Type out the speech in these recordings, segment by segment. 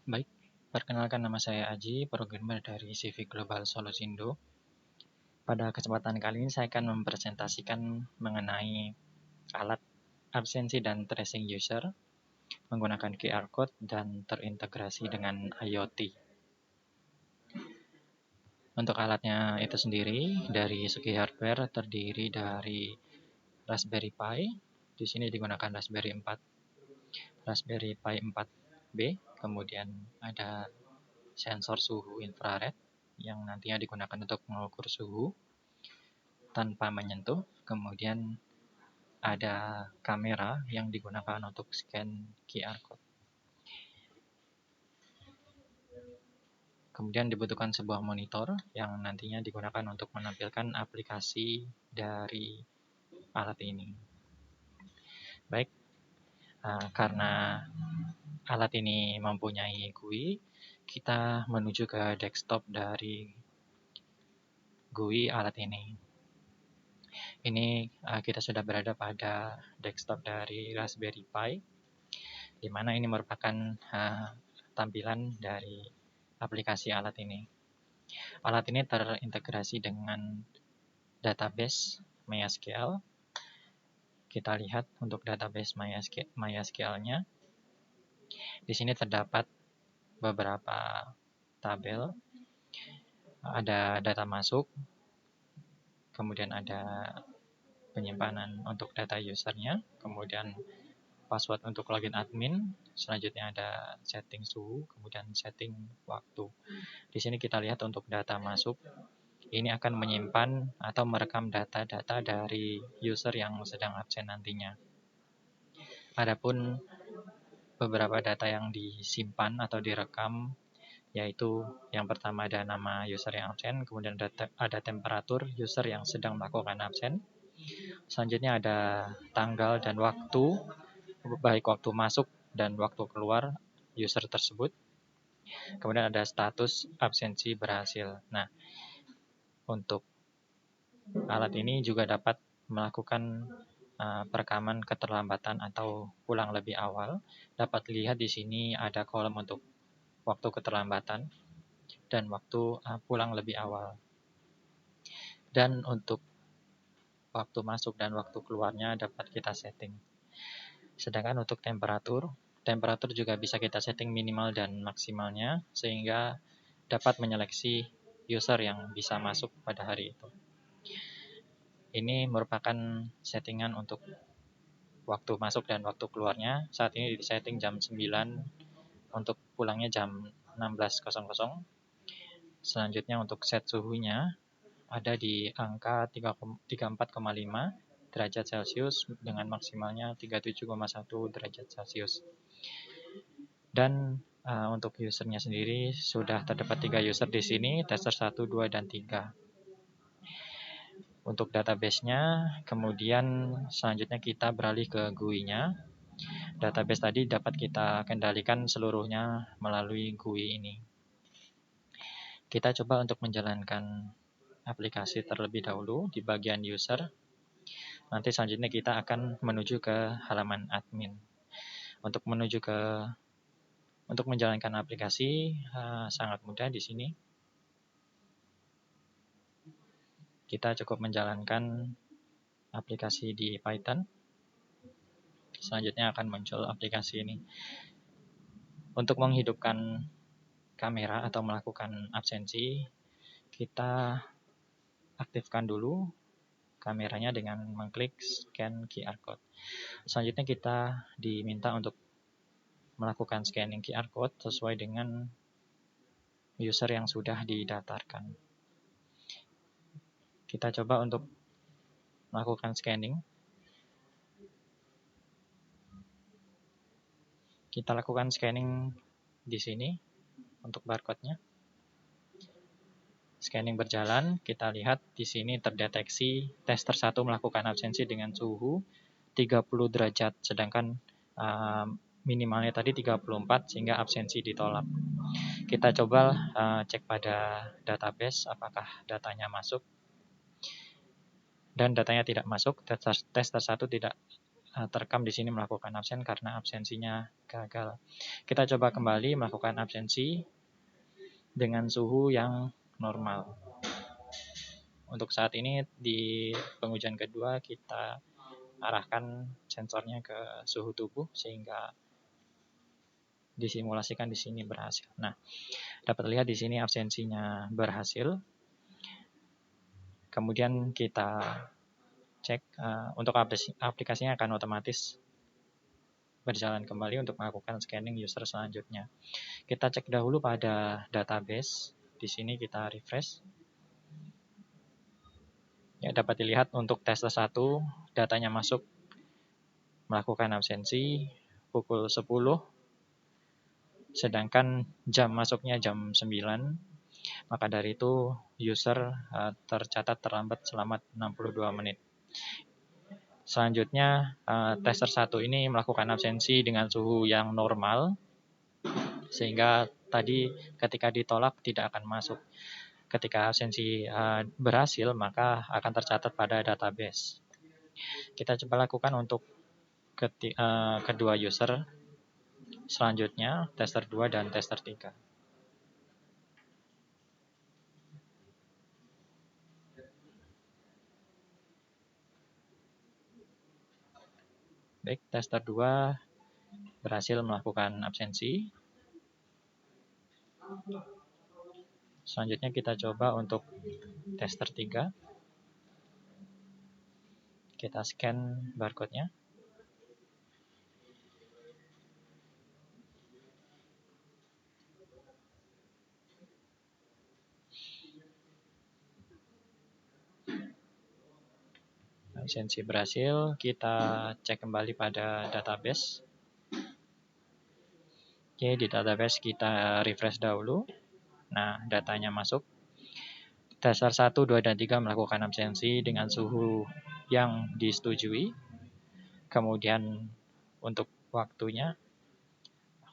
Baik, perkenalkan nama saya Aji, programmer dari CV Global Solusindo. Pada kesempatan kali ini saya akan mempresentasikan mengenai alat absensi dan tracing user menggunakan QR code dan terintegrasi dengan IoT. Untuk alatnya itu sendiri dari segi hardware terdiri dari Raspberry Pi. Di sini digunakan Raspberry Pi 4B, kemudian ada sensor suhu infrared yang nantinya digunakan untuk mengukur suhu tanpa menyentuh. Kemudian ada kamera yang digunakan untuk scan QR code. Kemudian dibutuhkan sebuah monitor yang nantinya digunakan untuk menampilkan aplikasi dari alat ini. Baik, karena alat ini mempunyai GUI, kita menuju ke desktop dari GUI alat ini. Ini kita sudah berada pada desktop dari Raspberry Pi, di mana ini merupakan tampilan dari aplikasi alat ini. Alat ini terintegrasi dengan database MySQL. Kita lihat untuk database MySQL-nya. Di sini terdapat beberapa tabel. Ada data masuk, kemudian ada penyimpanan untuk data usernya, kemudian password untuk login admin, selanjutnya ada setting suhu, kemudian setting waktu. Di sini kita lihat untuk data masuk, ini akan menyimpan atau merekam data-data dari user yang sedang absen nantinya. Adapun beberapa data yang disimpan atau direkam, yaitu yang pertama ada nama user yang absen, kemudian ada temperatur user yang sedang melakukan absen. Selanjutnya ada tanggal dan waktu, baik waktu masuk dan waktu keluar user tersebut. Kemudian ada status absensi berhasil. Nah, untuk alat ini juga dapat melakukan perekaman keterlambatan atau pulang lebih awal. Dapat dilihat di sini ada kolom untuk waktu keterlambatan dan waktu pulang lebih awal. Dan untuk waktu masuk dan waktu keluarnya dapat kita setting. Sedangkan untuk temperatur juga bisa kita setting minimal dan maksimalnya, sehingga dapat menyeleksi user yang bisa masuk pada hari itu. Ini merupakan settingan untuk waktu masuk dan waktu keluarnya. Saat ini di setting jam 9, untuk pulangnya jam 16.00. Selanjutnya untuk set suhunya ada di angka 34,5 derajat Celcius dengan maksimalnya 37,1 derajat Celcius. Dan untuk usernya sendiri sudah terdapat 3 user di sini, tester 1, 2, dan 3. Untuk database-nya, kemudian selanjutnya kita beralih ke GUI-nya. Database tadi dapat kita kendalikan seluruhnya melalui GUI ini. Kita coba untuk menjalankan aplikasi terlebih dahulu di bagian user. Nanti selanjutnya kita akan menuju ke halaman admin. Untuk menjalankan aplikasi sangat mudah di sini. Kita cukup menjalankan aplikasi di Python. Selanjutnya akan muncul aplikasi ini. Untuk menghidupkan kamera atau melakukan absensi, kita aktifkan dulu kameranya dengan mengklik scan QR code. Selanjutnya kita diminta untuk melakukan scanning QR code sesuai dengan user yang sudah didaftarkan. Kita coba untuk melakukan scanning. Kita lakukan scanning di sini untuk barcode-nya. Scanning berjalan, kita lihat di sini terdeteksi tester 1 melakukan absensi dengan suhu 30 derajat, sedangkan minimalnya tadi 34 sehingga absensi ditolak. Kita coba cek pada database apakah datanya masuk. Dan datanya tidak masuk, tester 1 tidak terekam di sini melakukan absen karena absensinya gagal. Kita coba kembali melakukan absensi dengan suhu yang normal. Untuk saat ini di pengujian kedua kita arahkan sensornya ke suhu tubuh sehingga disimulasikan di sini berhasil. Nah, dapat lihat di sini absensinya berhasil. Kemudian kita cek untuk aplikasinya akan otomatis berjalan kembali untuk melakukan scanning user selanjutnya. Kita cek dahulu pada database. Di sini kita refresh. Ya, dapat dilihat untuk tester 1 datanya masuk melakukan absensi pukul 10, sedangkan jam masuknya jam 9. Maka dari itu user tercatat terlambat selama 62 menit. Selanjutnya tester 1 ini melakukan absensi dengan suhu yang normal, sehingga tadi ketika ditolak tidak akan masuk. Ketika absensi berhasil, maka akan tercatat pada database. Kita coba lakukan untuk kedua user selanjutnya, tester 2 dan tester 3. Baik, tester 2 berhasil melakukan absensi. Selanjutnya kita coba untuk tester 3. Kita scan barcode-nya. Absensi berhasil, kita cek kembali pada database. Oke, di database kita refresh dahulu. Nah, datanya masuk. Tester 1, 2, dan 3 melakukan absensi dengan suhu yang disetujui. Kemudian untuk waktunya,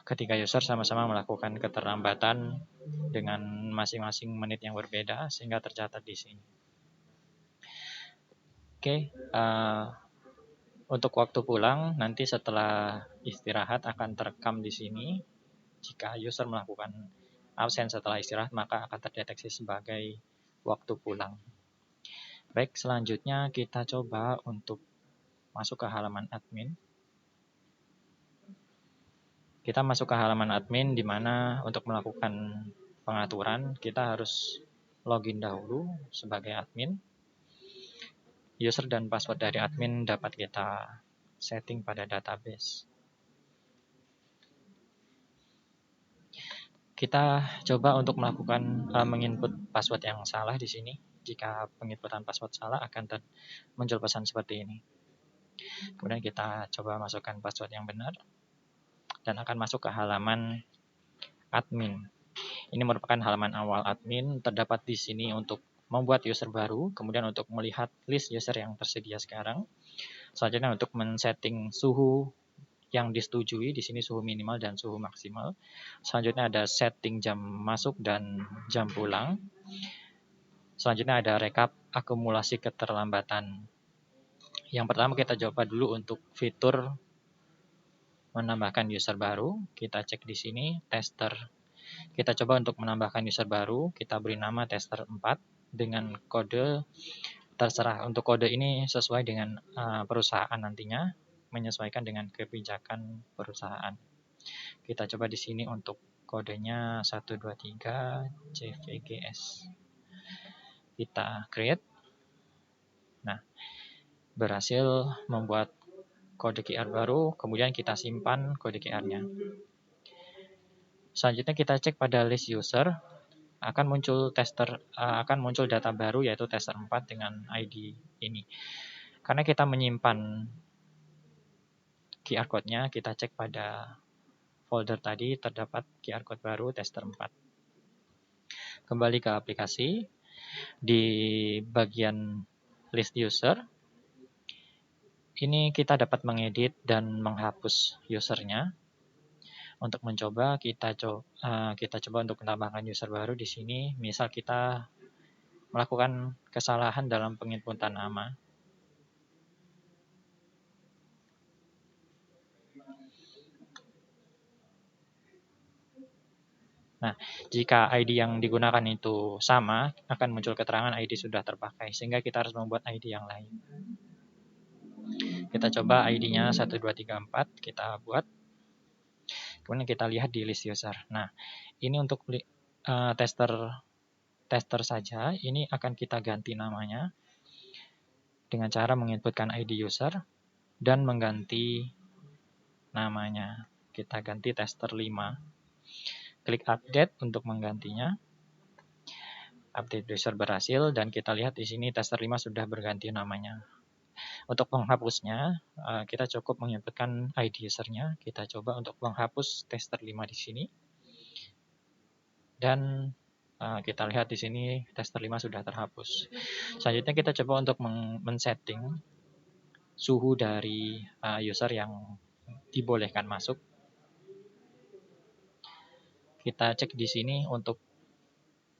ketika user sama-sama melakukan keterlambatan dengan masing-masing menit yang berbeda, sehingga tercatat di sini. Oke, untuk waktu pulang, nanti setelah istirahat akan terekam di sini. Jika user melakukan absen setelah istirahat, maka akan terdeteksi sebagai waktu pulang. Baik, selanjutnya kita coba untuk masuk ke halaman admin. Kita masuk ke halaman admin, di mana untuk melakukan pengaturan, kita harus login dahulu sebagai admin. User dan password dari admin dapat kita setting pada database. Kita coba untuk melakukan menginput password yang salah di sini. Jika penginputan password salah akan muncul pesan seperti ini. Kemudian kita coba masukkan password yang benar dan akan masuk ke halaman admin. Ini merupakan halaman awal admin. Terdapat di sini untuk membuat user baru, kemudian untuk melihat list user yang tersedia sekarang. Selanjutnya untuk men-setting suhu yang disetujui, di sini suhu minimal dan suhu maksimal. Selanjutnya ada setting jam masuk dan jam pulang. Selanjutnya ada rekap akumulasi keterlambatan. Yang pertama kita coba dulu untuk fitur menambahkan user baru. Kita cek di sini tester. Kita coba untuk menambahkan user baru, kita beri nama tester 4 dengan kode terserah. Untuk kode ini sesuai dengan perusahaan nantinya, menyesuaikan dengan kebijakan perusahaan. Kita coba di sini untuk kodenya 123 CVGS. Kita create. Nah, berhasil membuat kode QR baru, kemudian kita simpan kode QR-nya. Selanjutnya kita cek pada list user, akan muncul data baru yaitu tester 4 dengan ID ini. Karena kita menyimpan QR code-nya, kita cek pada folder tadi terdapat QR code baru tester 4. Kembali ke aplikasi, di bagian list user, ini kita dapat mengedit dan menghapus usernya. Untuk mencoba, kita coba untuk menambahkan user baru di sini. Misal kita melakukan kesalahan dalam penginputan nama. Nah, jika ID yang digunakan itu sama, akan muncul keterangan ID sudah terpakai, sehingga kita harus membuat ID yang lain. Kita coba ID-nya 1234, kita buat. Kemudian kita lihat di list user. Nah, ini untuk tester saja, ini akan kita ganti namanya dengan cara menginputkan ID user dan mengganti namanya. Kita ganti tester 5. Klik update untuk menggantinya. Update user berhasil dan kita lihat di sini tester 5 sudah berganti namanya. Untuk penghapusnya, kita cukup menginputkan ID usernya. Kita coba untuk menghapus tester 5 di sini. Dan kita lihat di sini tester 5 sudah terhapus. Selanjutnya kita coba untuk men-setting suhu dari user yang dibolehkan masuk. Kita cek di sini untuk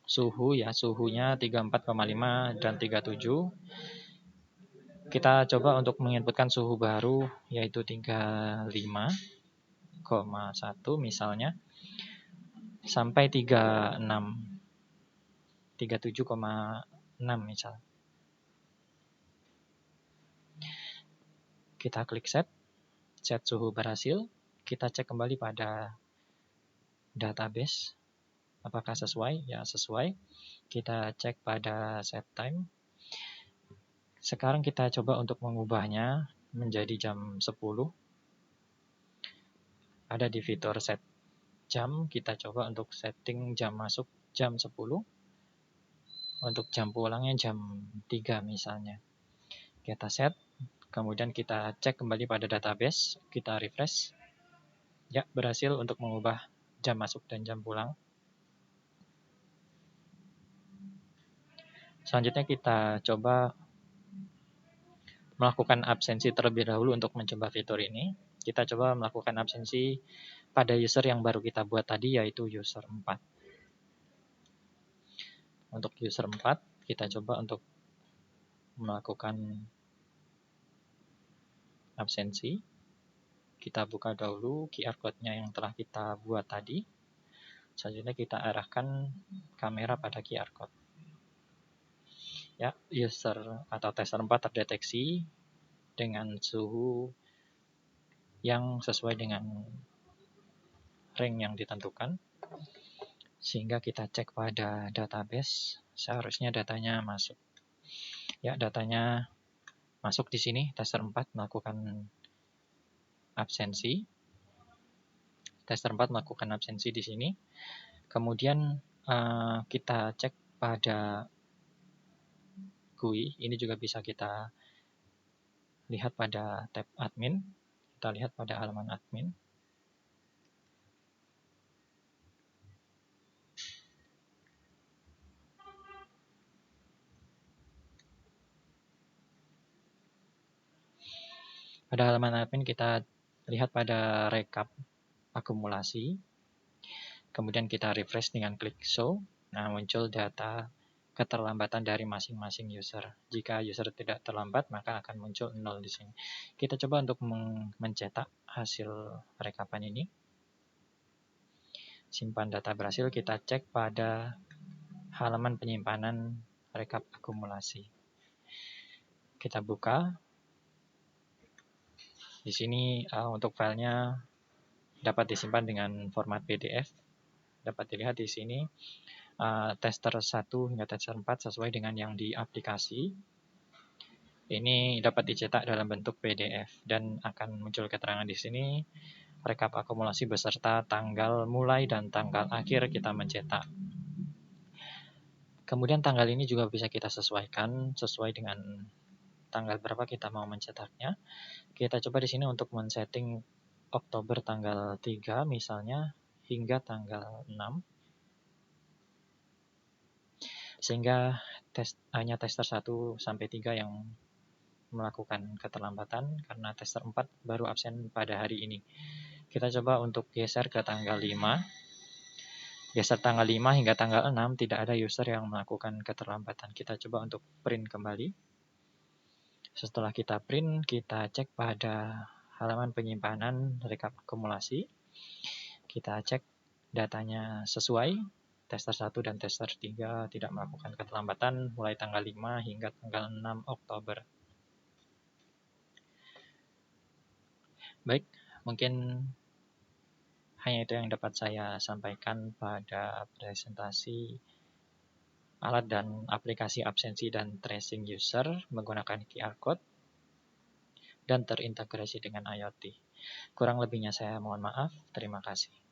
suhu ya, suhunya 34,5 dan 37. Kita coba untuk menginputkan suhu baru yaitu 35,1 misalnya sampai 37,6 misal. Kita klik set suhu berhasil. Kita cek kembali pada database apakah sesuai? Ya, sesuai. Kita cek pada set time. Sekarang kita coba untuk mengubahnya menjadi jam 10. Ada di fitur set jam, kita coba untuk setting jam masuk jam 10. Untuk jam pulangnya jam 3 misalnya. Kita set, kemudian kita cek kembali pada database, kita refresh. Ya, berhasil untuk mengubah jam masuk dan jam pulang. Selanjutnya kita coba melakukan absensi terlebih dahulu untuk mencoba fitur ini. Kita coba melakukan absensi pada user yang baru kita buat tadi, yaitu user 4. Untuk user 4, kita coba untuk melakukan absensi. Kita buka dahulu QR code-nya yang telah kita buat tadi. Selanjutnya kita arahkan kamera pada QR code. Ya, user atau tester 4 terdeteksi dengan suhu yang sesuai dengan rank yang ditentukan. Sehingga kita cek pada database, seharusnya datanya masuk. Ya, datanya masuk di sini, tester 4 melakukan absensi. Tester 4 melakukan absensi di sini. Kemudian kita cek pada GUI, ini juga bisa kita lihat pada tab admin. Kita lihat pada halaman admin. Pada halaman admin kita lihat pada rekap akumulasi. Kemudian kita refresh dengan klik show. Nah, muncul data keterlambatan dari masing-masing user. Jika user tidak terlambat, maka akan muncul 0 di sini. Kita coba untuk mencetak hasil rekapan ini. Simpan data berhasil, kita cek pada halaman penyimpanan rekap akumulasi. Kita buka. Di sini untuk filenya dapat disimpan dengan format PDF. Dapat dilihat di sini tester 1 hingga tester 4 sesuai dengan yang di aplikasi. Ini dapat dicetak dalam bentuk PDF dan akan muncul keterangan di sini rekap akumulasi beserta tanggal mulai dan tanggal akhir kita mencetak. Kemudian tanggal ini juga bisa kita sesuaikan sesuai dengan tanggal berapa kita mau mencetaknya. Kita coba di sini untuk men-setting Oktober tanggal 3 misalnya hingga tanggal 6. Sehingga hanya tester 1 sampai 3 yang melakukan keterlambatan karena tester 4 baru absen pada hari ini. Kita coba untuk geser ke tanggal 5. Geser tanggal 5 hingga tanggal 6 tidak ada user yang melakukan keterlambatan. Kita coba untuk print kembali. Setelah kita print, kita cek pada halaman penyimpanan rekap akumulasi. Kita cek datanya sesuai, tester 1 dan tester 3 tidak melakukan keterlambatan mulai tanggal 5 hingga tanggal 6 Oktober. Baik, mungkin hanya itu yang dapat saya sampaikan pada presentasi alat dan aplikasi absensi dan tracing user menggunakan QR Code dan terintegrasi dengan IoT. Kurang lebihnya saya mohon maaf. Terima kasih.